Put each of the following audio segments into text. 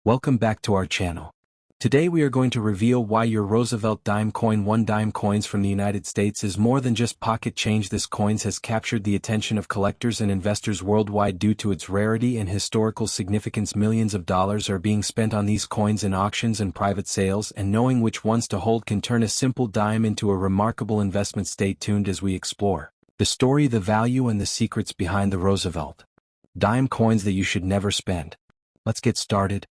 Welcome back to our channel. Today we are going to reveal why your Roosevelt dime coin 1 dime coins from the United States is more than just pocket change. This coins has captured the attention of collectors and investors worldwide due to its rarity and historical significance. Millions of dollars are being spent on these coins in auctions and private sales, and knowing which ones to hold can turn a simple dime into a remarkable investment. Stay tuned as we explore the story, the value, and the secrets behind the Roosevelt dime coins that you should never spend. Let's get started.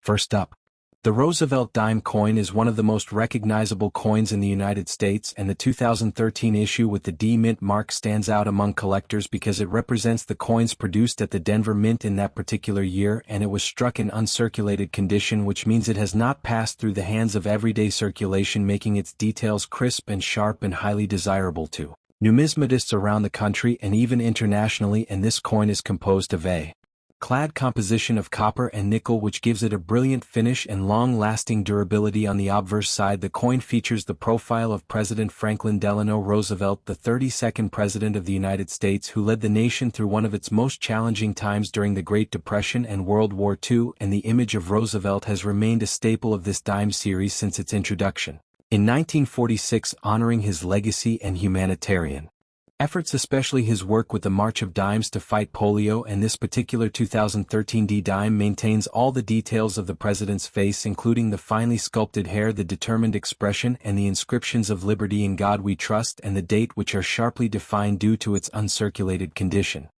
First up, the Roosevelt dime coin is one of the most recognizable coins in the United States, and the 2013 issue with the D Mint mark stands out among collectors because it represents the coins produced at the Denver Mint in that particular year, and it was struck in uncirculated condition, which means it has not passed through the hands of everyday circulation, making its details crisp and sharp and highly desirable to numismatists around the country and even internationally. And this coin is composed of a clad composition of copper and nickel, which gives it a brilliant finish and long-lasting durability. On the obverse side, the coin features the profile of President Franklin Delano Roosevelt, the 32nd President of the United States, who led the nation through one of its most challenging times during the Great Depression and World War II, and the image of Roosevelt has remained a staple of this dime series since its introduction in 1946, honoring his legacy and humanitarian efforts, especially his work with the March of Dimes to fight polio. And this particular 2013 D dime maintains all the details of the president's face, including the finely sculpted hair, the determined expression, and the inscriptions of "Liberty, in God We Trust," and the date, which are sharply defined due to its uncirculated condition.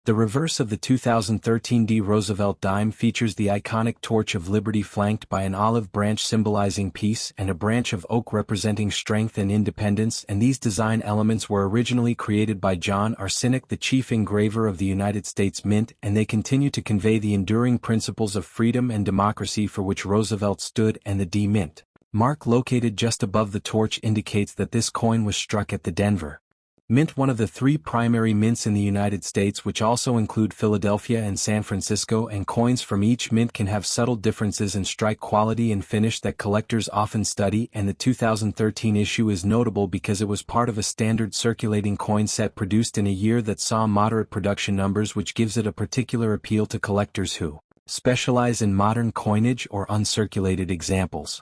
The reverse of the 2013 D Roosevelt dime features the iconic torch of liberty flanked by an olive branch symbolizing peace and a branch of oak representing strength and independence, and these design elements were originally created by John Arsenic, the chief engraver of the United States Mint, and they continue to convey the enduring principles of freedom and democracy for which Roosevelt stood. And the D Mint mark located just above the torch indicates that this coin was struck at the Denver Mint, one of the three primary mints in the United States, which also include Philadelphia and San Francisco, and coins from each mint can have subtle differences in strike quality and finish that collectors often study. And the 2013 issue is notable because it was part of a standard circulating coin set produced in a year that saw moderate production numbers, which gives it a particular appeal to collectors who specialize in modern coinage or uncirculated examples.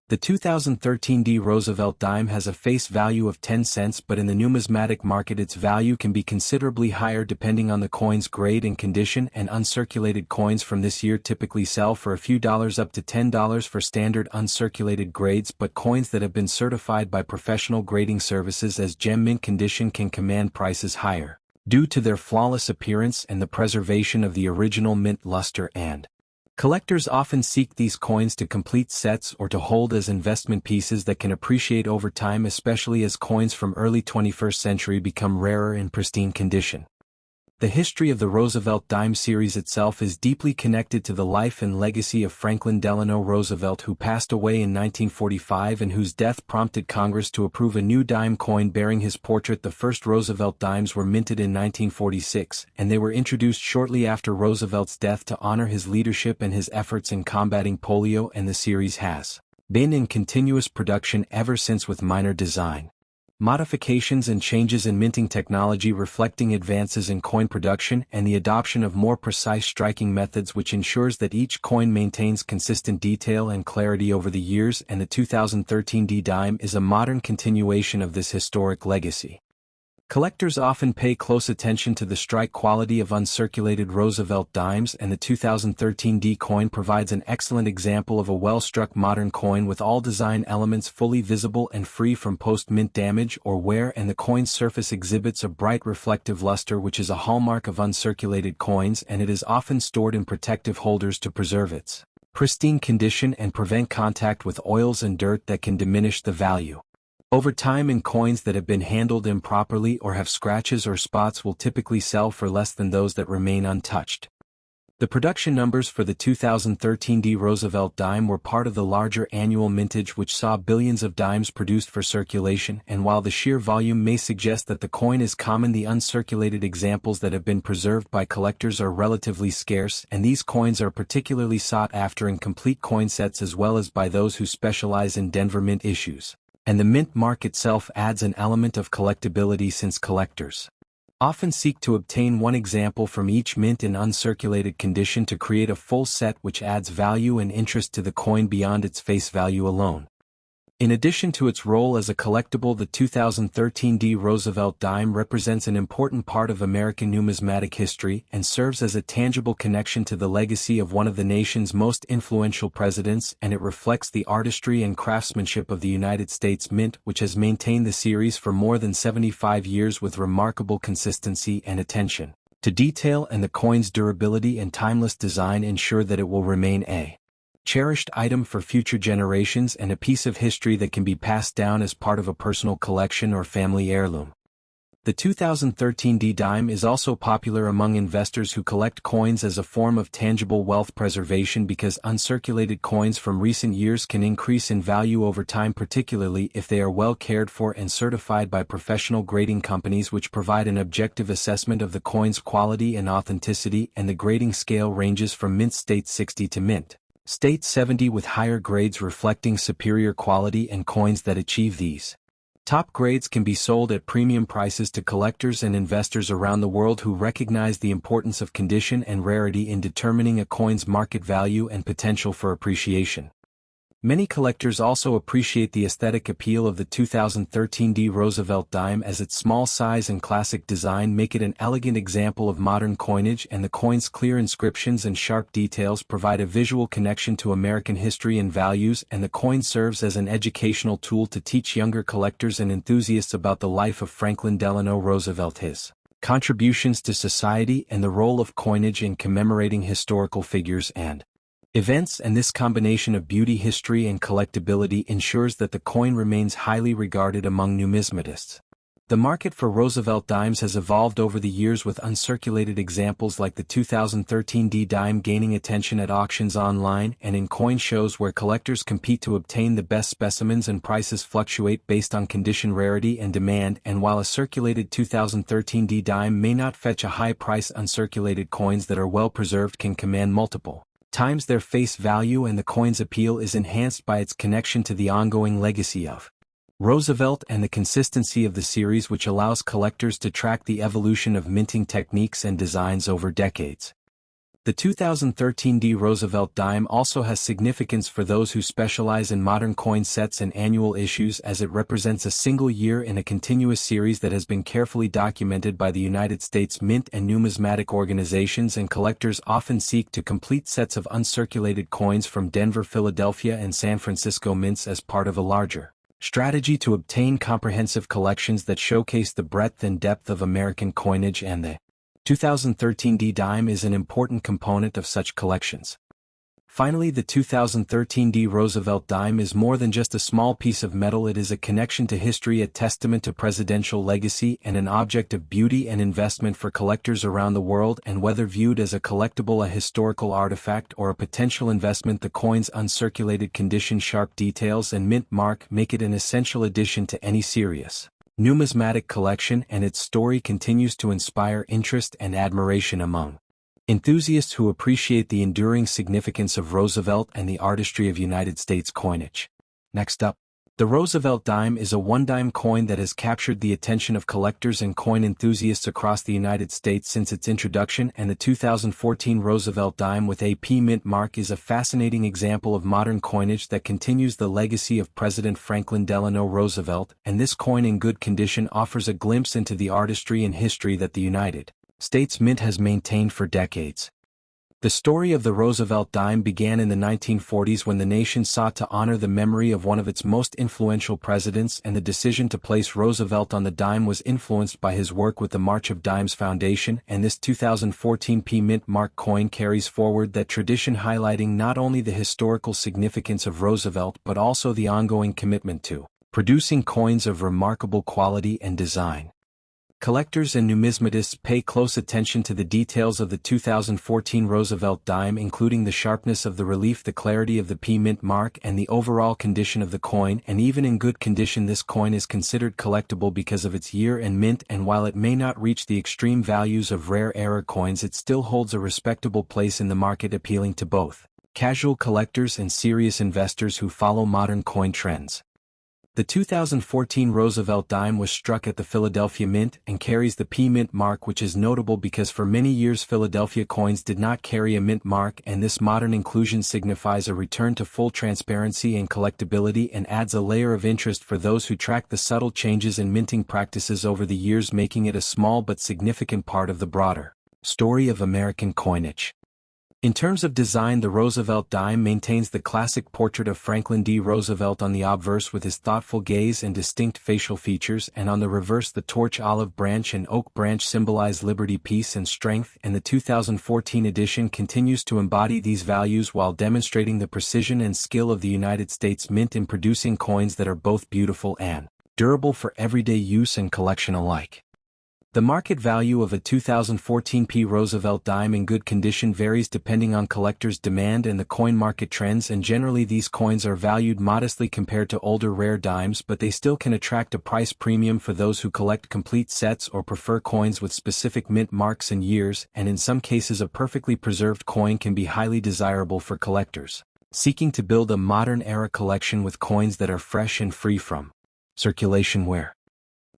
The 2013 D Roosevelt dime has a face value of 10 cents, but in the numismatic market its value can be considerably higher depending on the coin's grade and condition, and uncirculated coins from this year typically sell for a few dollars up to $10 for standard uncirculated grades, but coins that have been certified by professional grading services as gem mint condition can command prices higher due to their flawless appearance and the preservation of the original mint luster. And collectors often seek these coins to complete sets or to hold as investment pieces that can appreciate over time, especially as coins from early 21st century become rarer in pristine condition. The history of the Roosevelt dime series itself is deeply connected to the life and legacy of Franklin Delano Roosevelt, who passed away in 1945 and whose death prompted Congress to approve a new dime coin bearing his portrait. The first Roosevelt dimes were minted in 1946, and they were introduced shortly after Roosevelt's death to honor his leadership and his efforts in combating polio, and the series has been in continuous production ever since, with minor design modifications and changes in minting technology reflecting advances in coin production and the adoption of more precise striking methods, which ensures that each coin maintains consistent detail and clarity over the years. And the 2013 D dime is a modern continuation of this historic legacy. Collectors often pay close attention to the strike quality of uncirculated Roosevelt dimes, and the 2013 D coin provides an excellent example of a well-struck modern coin with all design elements fully visible and free from post-mint damage or wear, and the coin's surface exhibits a bright reflective luster, which is a hallmark of uncirculated coins, and it is often stored in protective holders to preserve its pristine condition and prevent contact with oils and dirt that can diminish the value over time. And coins that have been handled improperly or have scratches or spots will typically sell for less than those that remain untouched. The production numbers for the 2013 D Roosevelt dime were part of the larger annual mintage, which saw billions of dimes produced for circulation, and while the sheer volume may suggest that the coin is common, the uncirculated examples that have been preserved by collectors are relatively scarce, and these coins are particularly sought after in complete coin sets as well as by those who specialize in Denver Mint issues. And the mint mark itself adds an element of collectability, since collectors often seek to obtain one example from each mint in uncirculated condition to create a full set which adds value and interest to the coin beyond its face value alone. In addition to its role as a collectible, the 2013 D. Roosevelt dime represents an important part of American numismatic history and serves as a tangible connection to the legacy of one of the nation's most influential presidents, and it reflects the artistry and craftsmanship of the United States Mint, which has maintained the series for more than 75 years with remarkable consistency and attention to detail, and the coin's durability and timeless design ensure that it will remain a cherished item for future generations and a piece of history that can be passed down as part of a personal collection or family heirloom. The 2013 D dime is also popular among investors who collect coins as a form of tangible wealth preservation because uncirculated coins from recent years can increase in value over time, particularly if they are well cared for and certified by professional grading companies which provide an objective assessment of the coin's quality and authenticity, and the grading scale ranges from mint state 60 to mint state 70, with higher grades reflecting superior quality, and coins that achieve these top grades can be sold at premium prices to collectors and investors around the world who recognize the importance of condition and rarity in determining a coin's market value and potential for appreciation. Many collectors also appreciate the aesthetic appeal of the 2013 D. Roosevelt dime, as its small size and classic design make it an elegant example of modern coinage, and the coin's clear inscriptions and sharp details provide a visual connection to American history and values, and the coin serves as an educational tool to teach younger collectors and enthusiasts about the life of Franklin Delano Roosevelt, his contributions to society, and the role of coinage in commemorating historical figures and events, and this combination of beauty, history, and collectability ensures that the coin remains highly regarded among numismatists. The market for Roosevelt dimes has evolved over the years, with uncirculated examples like the 2013 D dime gaining attention at auctions online and in coin shows where collectors compete to obtain the best specimens, and prices fluctuate based on condition, rarity, and demand. And while a circulated 2013 D dime may not fetch a high price, uncirculated coins that are well preserved can command multiple times their face value, and the coin's appeal is enhanced by its connection to the ongoing legacy of Roosevelt and the consistency of the series, which allows collectors to track the evolution of minting techniques and designs over decades. The 2013 D. Roosevelt dime also has significance for those who specialize in modern coin sets and annual issues, as it represents a single year in a continuous series that has been carefully documented by the United States Mint and numismatic organizations, and collectors often seek to complete sets of uncirculated coins from Denver, Philadelphia, and San Francisco mints as part of a larger strategy to obtain comprehensive collections that showcase the breadth and depth of American coinage, and the 2013 D dime is an important component of such collections. Finally, the 2013 D. Roosevelt dime is more than just a small piece of metal. It is a connection to history, a testament to presidential legacy, and an object of beauty and investment for collectors around the world. And whether viewed as a collectible, a historical artifact, or a potential investment, the coin's uncirculated condition, sharp details, and mint mark make it an essential addition to any serious numismatic collection, and its story continues to inspire interest and admiration among enthusiasts who appreciate the enduring significance of Roosevelt and the artistry of United States coinage. Next up, the Roosevelt dime is a one-dime coin that has captured the attention of collectors and coin enthusiasts across the United States since its introduction, and the 2014 Roosevelt dime with a P mint mark is a fascinating example of modern coinage that continues the legacy of President Franklin Delano Roosevelt, and this coin in good condition offers a glimpse into the artistry and history that the United States Mint has maintained for decades. The story of the Roosevelt dime began in the 1940s when the nation sought to honor the memory of one of its most influential presidents, and the decision to place Roosevelt on the dime was influenced by his work with the March of Dimes Foundation, and this 2014 P mint mark coin carries forward that tradition, highlighting not only the historical significance of Roosevelt but also the ongoing commitment to producing coins of remarkable quality and design. Collectors and numismatists pay close attention to the details of the 2014 Roosevelt dime, including the sharpness of the relief, the clarity of the P mint mark, and the overall condition of the coin. And even in good condition, this coin is considered collectible because of its year and mint, and while it may not reach the extreme values of rare era coins, it still holds a respectable place in the market, appealing to both casual collectors and serious investors who follow modern coin trends. The 2014 Roosevelt dime was struck at the Philadelphia Mint and carries the P Mint mark, which is notable because for many years Philadelphia coins did not carry a mint mark, and this modern inclusion signifies a return to full transparency and collectability and adds a layer of interest for those who track the subtle changes in minting practices over the years, making it a small but significant part of the broader story of American coinage. In terms of design, the Roosevelt dime maintains the classic portrait of Franklin D. Roosevelt on the obverse with his thoughtful gaze and distinct facial features, and on the reverse the torch, olive branch and oak branch symbolize liberty, peace and strength, and the 2014 edition continues to embody these values while demonstrating the precision and skill of the United States Mint in producing coins that are both beautiful and durable for everyday use and collection alike. The market value of a 2014 P. Roosevelt dime in good condition varies depending on collectors' demand and the coin market trends, and generally these coins are valued modestly compared to older rare dimes, but they still can attract a price premium for those who collect complete sets or prefer coins with specific mint marks and years, and in some cases a perfectly preserved coin can be highly desirable for collectors seeking to build a modern-era collection with coins that are fresh and free from circulation wear.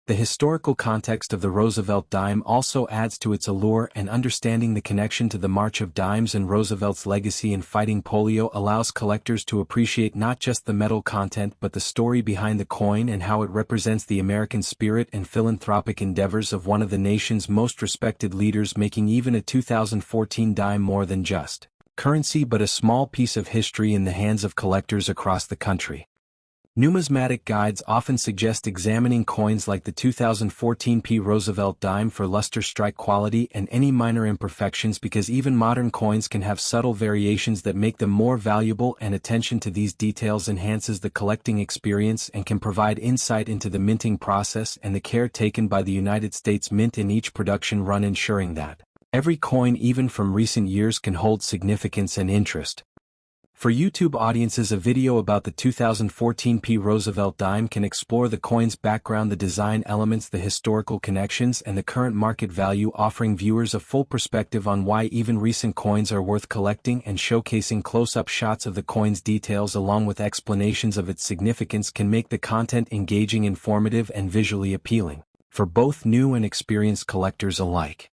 The historical context of the Roosevelt dime also adds to its allure, and understanding the connection to the March of Dimes and Roosevelt's legacy in fighting polio allows collectors to appreciate not just the metal content but the story behind the coin and how it represents the American spirit and philanthropic endeavors of one of the nation's most respected leaders, making even a 2014 dime more than just currency but a small piece of history in the hands of collectors across the country. Numismatic guides often suggest examining coins like the 2014 P. Roosevelt dime for luster, strike quality, and any minor imperfections, because even modern coins can have subtle variations that make them more valuable, and attention to these details enhances the collecting experience and can provide insight into the minting process and the care taken by the United States Mint in each production run, ensuring that every coin, even from recent years, can hold significance and interest. For YouTube audiences, a video about the 2014 P. Roosevelt dime can explore the coin's background, the design elements, the historical connections, and the current market value, offering viewers a full perspective on why even recent coins are worth collecting, and showcasing close-up shots of the coin's details along with explanations of its significance can make the content engaging, informative, and visually appealing for both new and experienced collectors alike.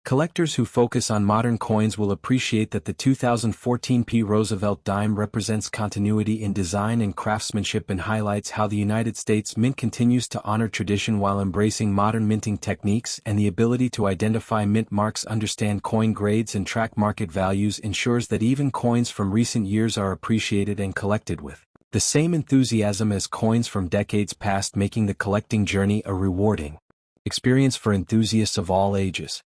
Collectors who focus on modern coins will appreciate that the 2014 P. Roosevelt dime represents continuity in design and craftsmanship and highlights how the United States Mint continues to honor tradition while embracing modern minting techniques, and the ability to identify mint marks, understand coin grades, and track market values ensures that even coins from recent years are appreciated and collected with the same enthusiasm as coins from decades past, making the collecting journey a rewarding experience for enthusiasts of all ages.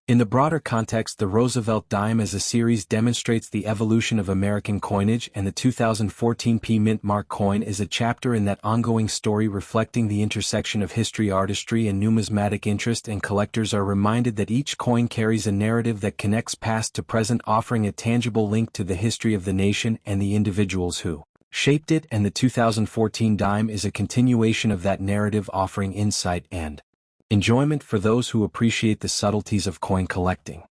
In the broader context, the Roosevelt dime as a series demonstrates the evolution of American coinage, and the 2014 P. Mint Mark coin is a chapter in that ongoing story, reflecting the intersection of history, artistry, and numismatic interest, and collectors are reminded that each coin carries a narrative that connects past to present, offering a tangible link to the history of the nation and the individuals who shaped it, and the 2014 dime is a continuation of that narrative, offering insight and enjoyment for those who appreciate the subtleties of coin collecting.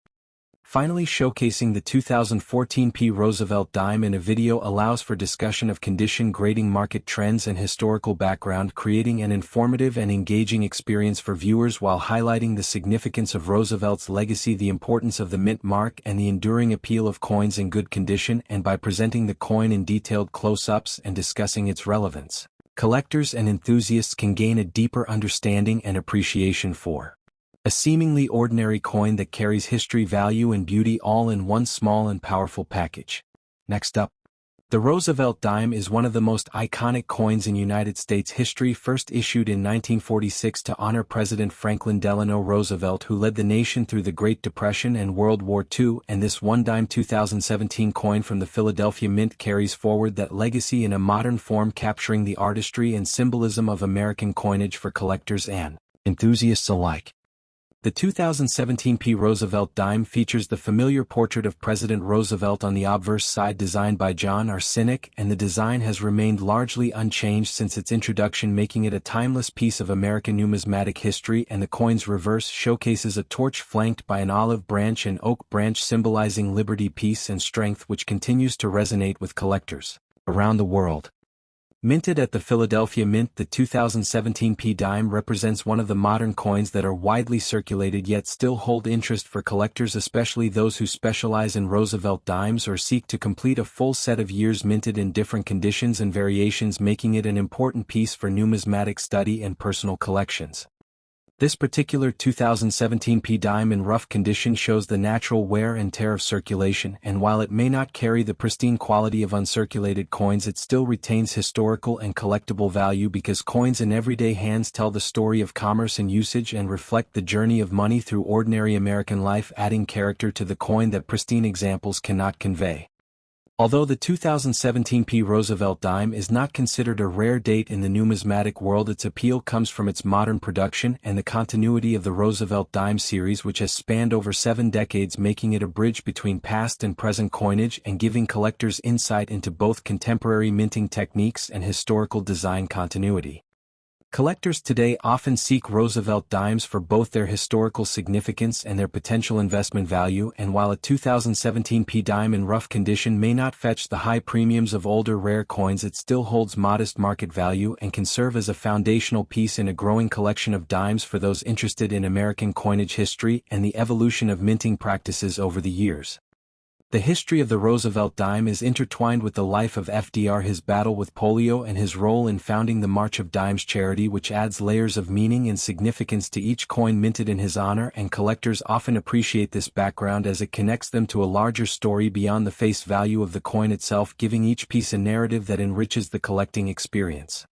Finally, showcasing the 2014 P. Roosevelt dime in a video allows for discussion of condition, grading, market trends, and historical background, creating an informative and engaging experience for viewers while highlighting the significance of Roosevelt's legacy, the importance of the mint mark, and the enduring appeal of coins in good condition. And by presenting the coin in detailed close-ups and discussing its relevance, collectors and enthusiasts can gain a deeper understanding and appreciation for a seemingly ordinary coin that carries history, value, and beauty all in one small and powerful package. Next up, the Roosevelt dime is one of the most iconic coins in United States history, first issued in 1946 to honor President Franklin Delano Roosevelt, who led the nation through the Great Depression and World War II, and this one-dime 2017 coin from the Philadelphia Mint carries forward that legacy in a modern form, capturing the artistry and symbolism of American coinage for collectors and enthusiasts alike. The 2017 P. Roosevelt dime features the familiar portrait of President Roosevelt on the obverse side, designed by John R. Sinek, and the design has remained largely unchanged since its introduction, making it a timeless piece of American numismatic history. And the coin's reverse showcases a torch flanked by an olive branch and oak branch, symbolizing liberty, peace, and strength, which continues to resonate with collectors around the world. Minted at the Philadelphia Mint, the 2017 P dime represents one of the modern coins that are widely circulated yet still hold interest for collectors, especially those who specialize in Roosevelt dimes or seek to complete a full set of years minted in different conditions and variations, making it an important piece for numismatic study and personal collections. This particular 2017 P dime in rough condition shows the natural wear and tear of circulation, and while it may not carry the pristine quality of uncirculated coins, it still retains historical and collectible value because coins in everyday hands tell the story of commerce and usage and reflect the journey of money through ordinary American life, adding character to the coin that pristine examples cannot convey. Although the 2017 P Roosevelt dime is not considered a rare date in the numismatic world, its appeal comes from its modern production and the continuity of the Roosevelt dime series, which has spanned over 7 decades, making it a bridge between past and present coinage and giving collectors insight into both contemporary minting techniques and historical design continuity. Collectors today often seek Roosevelt dimes for both their historical significance and their potential investment value, and while a 2017 P dime in rough condition may not fetch the high premiums of older rare coins, it still holds modest market value and can serve as a foundational piece in a growing collection of dimes for those interested in American coinage history and the evolution of minting practices over the years. The history of the Roosevelt dime is intertwined with the life of FDR, his battle with polio, and his role in founding the March of Dimes charity, which adds layers of meaning and significance to each coin minted in his honor, and collectors often appreciate this background as it connects them to a larger story beyond the face value of the coin itself, giving each piece a narrative that enriches the collecting experience.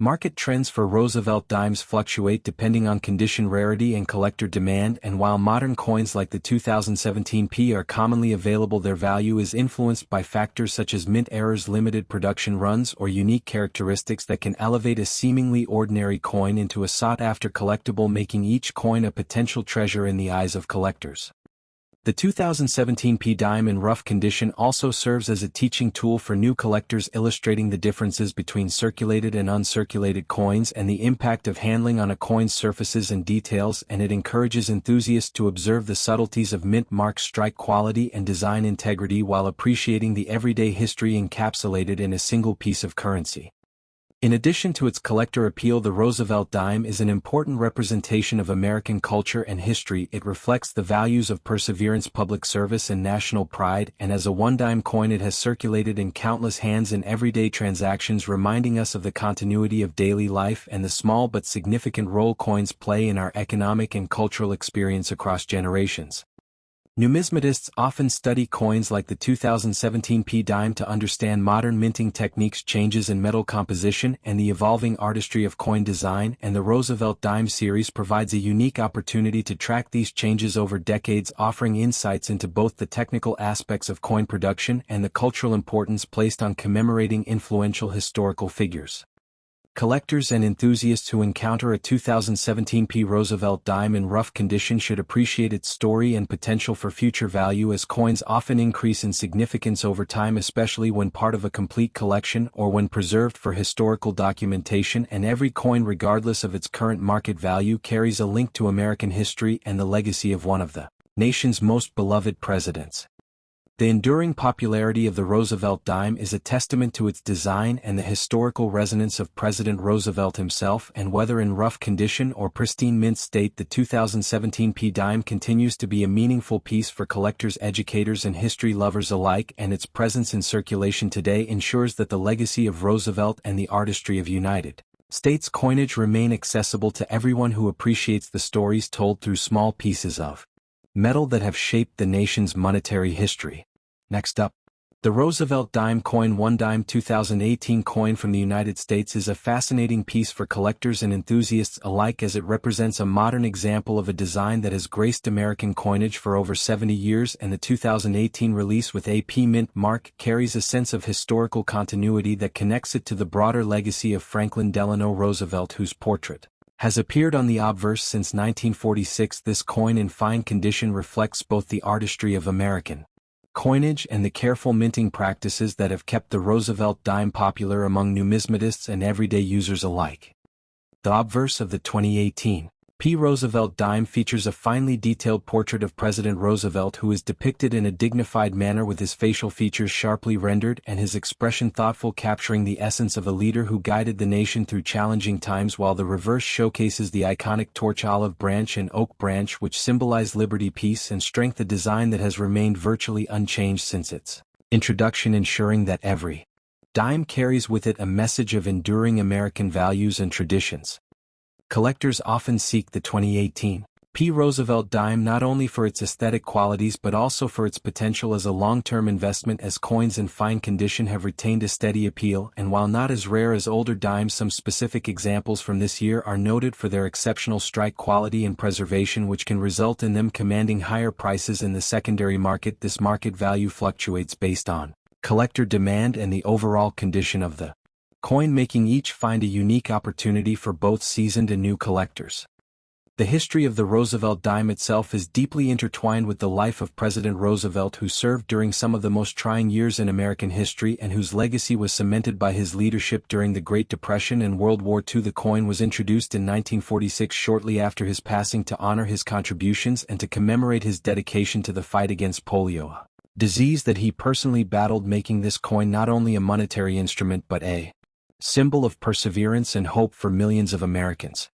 Market trends for Roosevelt dimes fluctuate depending on condition, rarity, and collector demand, and while modern coins like the 2017 P are commonly available, their value is influenced by factors such as mint errors, limited production runs, or unique characteristics that can elevate a seemingly ordinary coin into a sought-after collectible, making each coin a potential treasure in the eyes of collectors. The 2017 P dime in rough condition also serves as a teaching tool for new collectors, illustrating the differences between circulated and uncirculated coins and the impact of handling on a coin's surfaces and details, and it encourages enthusiasts to observe the subtleties of mint mark strike quality and design integrity while appreciating the everyday history encapsulated in a single piece of currency. In addition to its collector appeal, the Roosevelt dime is an important representation of American culture and history. It reflects the values of perseverance, public service, and national pride, and as a one-dime coin it has circulated in countless hands in everyday transactions, reminding us of the continuity of daily life and the small but significant role coins play in our economic and cultural experience across generations. Numismatists often study coins like the 2017 P dime to understand modern minting techniques, changes in metal composition, and the evolving artistry of coin design, and the Roosevelt dime series provides a unique opportunity to track these changes over decades, offering insights into both the technical aspects of coin production and the cultural importance placed on commemorating influential historical figures. Collectors and enthusiasts who encounter a 2017 P Roosevelt dime in rough condition should appreciate its story and potential for future value, as coins often increase in significance over time, especially when part of a complete collection or when preserved for historical documentation, and every coin, regardless of its current market value, carries a link to American history and the legacy of one of the nation's most beloved presidents. The enduring popularity of the Roosevelt dime is a testament to its design and the historical resonance of President Roosevelt himself, and whether in rough condition or pristine mint state, the 2017 P dime continues to be a meaningful piece for collectors, educators, and history lovers alike, and its presence in circulation today ensures that the legacy of Roosevelt and the artistry of United States coinage remain accessible to everyone who appreciates the stories told through small pieces of metal that have shaped the nation's monetary history. Next up, the Roosevelt dime coin. One dime 2018 coin from the United States is a fascinating piece for collectors and enthusiasts alike, as it represents a modern example of a design that has graced American coinage for over 70 years, and the 2018 release with a P mint mark carries a sense of historical continuity that connects it to the broader legacy of Franklin Delano Roosevelt, whose portrait has appeared on the obverse since 1946. This coin in fine condition reflects both the artistry of American coinage and the careful minting practices that have kept the Roosevelt dime popular among numismatists and everyday users alike. The obverse of the 2018 P. Roosevelt dime features a finely detailed portrait of President Roosevelt who is depicted in a dignified manner with his facial features sharply rendered and his expression thoughtful, capturing the essence of a leader who guided the nation through challenging times, while the reverse showcases the iconic torch, olive branch and oak branch which symbolize liberty, peace and strength, a design that has remained virtually unchanged since its introduction, ensuring that every dime carries with it a message of enduring American values and traditions. Collectors often seek the 2018 P. Roosevelt dime not only for its aesthetic qualities but also for its potential as a long-term investment, as coins in fine condition have retained a steady appeal, and while not as rare as older dimes, some specific examples from this year are noted for their exceptional strike quality and preservation, which can result in them commanding higher prices in the secondary market. This market value fluctuates based on collector demand and the overall condition of the coin, making each find a unique opportunity for both seasoned and new collectors. The history of the Roosevelt dime itself is deeply intertwined with the life of President Roosevelt, who served during some of the most trying years in American history and whose legacy was cemented by his leadership during the Great Depression and World War II. The coin was introduced in 1946, shortly after his passing, to honor his contributions and to commemorate his dedication to the fight against polio, a disease that he personally battled, making this coin not only a monetary instrument but a symbol of perseverance and hope for millions of Americans.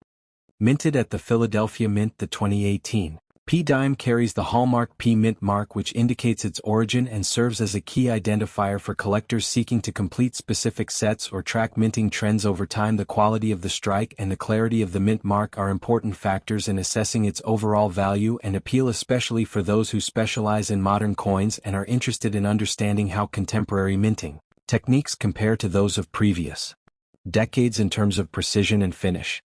Minted at the Philadelphia Mint, the 2018 P dime carries the hallmark P Mint mark, which indicates its origin and serves as a key identifier for collectors seeking to complete specific sets or track minting trends over time. The quality of the strike and the clarity of the mint mark are important factors in assessing its overall value and appeal, especially for those who specialize in modern coins and are interested in understanding how contemporary minting techniques compare to those of previous decades in terms of precision and finish.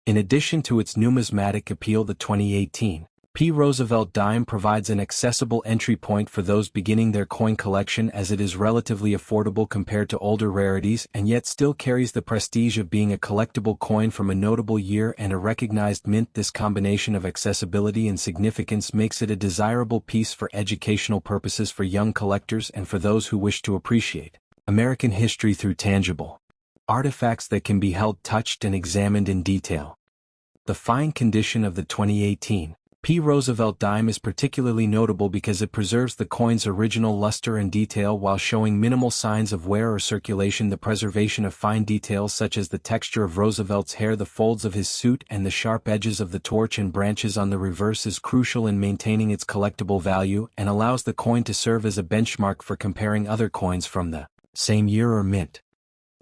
In addition to its numismatic appeal, the 2018 P. Roosevelt dime provides an accessible entry point for those beginning their coin collection, as it is relatively affordable compared to older rarities and yet still carries the prestige of being a collectible coin from a notable year and a recognized mint. This combination of accessibility and significance makes it a desirable piece for educational purposes for young collectors and for those who wish to appreciate American history through tangible artifacts that can be held, touched, and examined in detail. The fine condition of the 2018 P. Roosevelt dime is particularly notable because it preserves the coin's original luster and detail while showing minimal signs of wear or circulation. The preservation of fine details such as the texture of Roosevelt's hair, the folds of his suit, and the sharp edges of the torch and branches on the reverse is crucial in maintaining its collectible value and allows the coin to serve as a benchmark for comparing other coins from the same year or mint.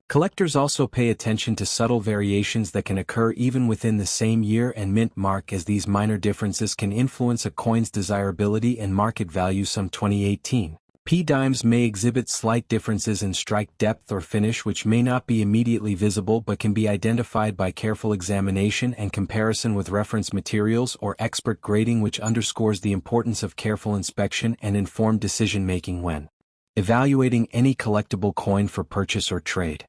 Collectors also pay attention to subtle variations that can occur even within the same year and mint mark, as these minor differences can influence a coin's desirability and market value. Some 2018 P dimes may exhibit slight differences in strike depth or finish which may not be immediately visible but can be identified by careful examination and comparison with reference materials or expert grading, which underscores the importance of careful inspection and informed decision-making when evaluating any collectible coin for purchase or trade.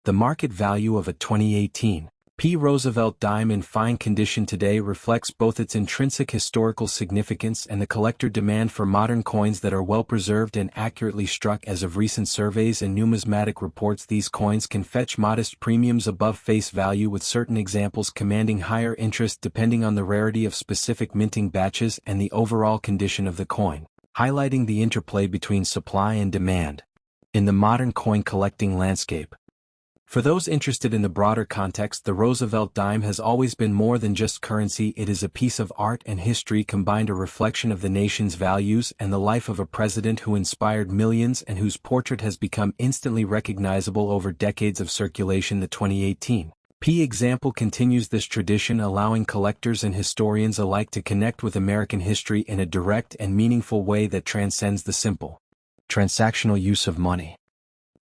The market value of a 2018 P. Roosevelt dime in fine condition today reflects both its intrinsic historical significance and the collector demand for modern coins that are well preserved and accurately struck. As of recent surveys and numismatic reports, these coins can fetch modest premiums above face value, with certain examples commanding higher interest depending on the rarity of specific minting batches and the overall condition of the coin, highlighting the interplay between supply and demand in the modern coin collecting landscape. For those interested in the broader context, the Roosevelt dime has always been more than just currency. It is a piece of art and history combined, a reflection of the nation's values and the life of a president who inspired millions and whose portrait has become instantly recognizable over decades of circulation. The 2018 P example continues this tradition, allowing collectors and historians alike to connect with American history in a direct and meaningful way that transcends the simple transactional use of money.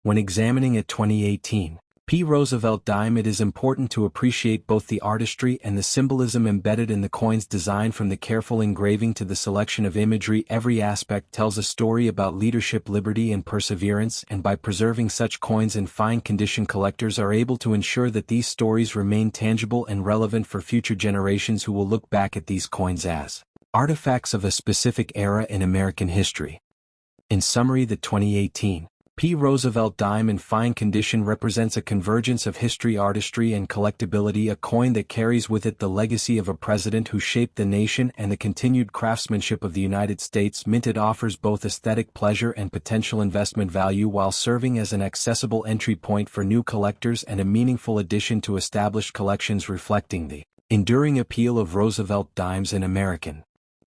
When examining a 2018 P. Roosevelt dime, it is important to appreciate both the artistry and the symbolism embedded in the coin's design. From the careful engraving to the selection of imagery, every aspect tells a story about leadership, liberty, and perseverance, and by preserving such coins in fine condition, collectors are able to ensure that these stories remain tangible and relevant for future generations who will look back at these coins as artifacts of a specific era in American history. In summary, the 2018 P. Roosevelt dime in fine condition represents a convergence of history, artistry, and collectability, a coin that carries with it the legacy of a president who shaped the nation and the continued craftsmanship of the United States Mint. It offers both aesthetic pleasure and potential investment value while serving as an accessible entry point for new collectors and a meaningful addition to established collections, reflecting the enduring appeal of Roosevelt dimes in American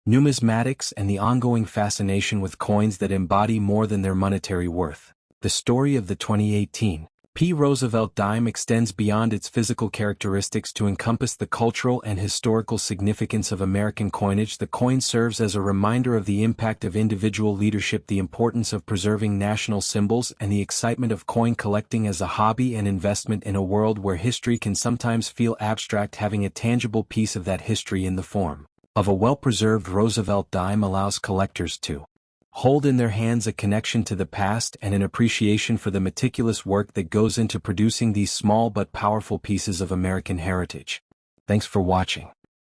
numismatics and the ongoing fascination with coins that embody more than their monetary worth. The story of the 2018 P. Roosevelt dime extends beyond its physical characteristics to encompass the cultural and historical significance of American coinage. The coin serves as a reminder of the impact of individual leadership, the importance of preserving national symbols, and the excitement of coin collecting as a hobby and investment in a world where history can sometimes feel abstract. Having a tangible piece of that history in the form of a well-preserved Roosevelt dime allows collectors to hold in their hands a connection to the past and an appreciation for the meticulous work that goes into producing these small but powerful pieces of American heritage. Thanks for watching.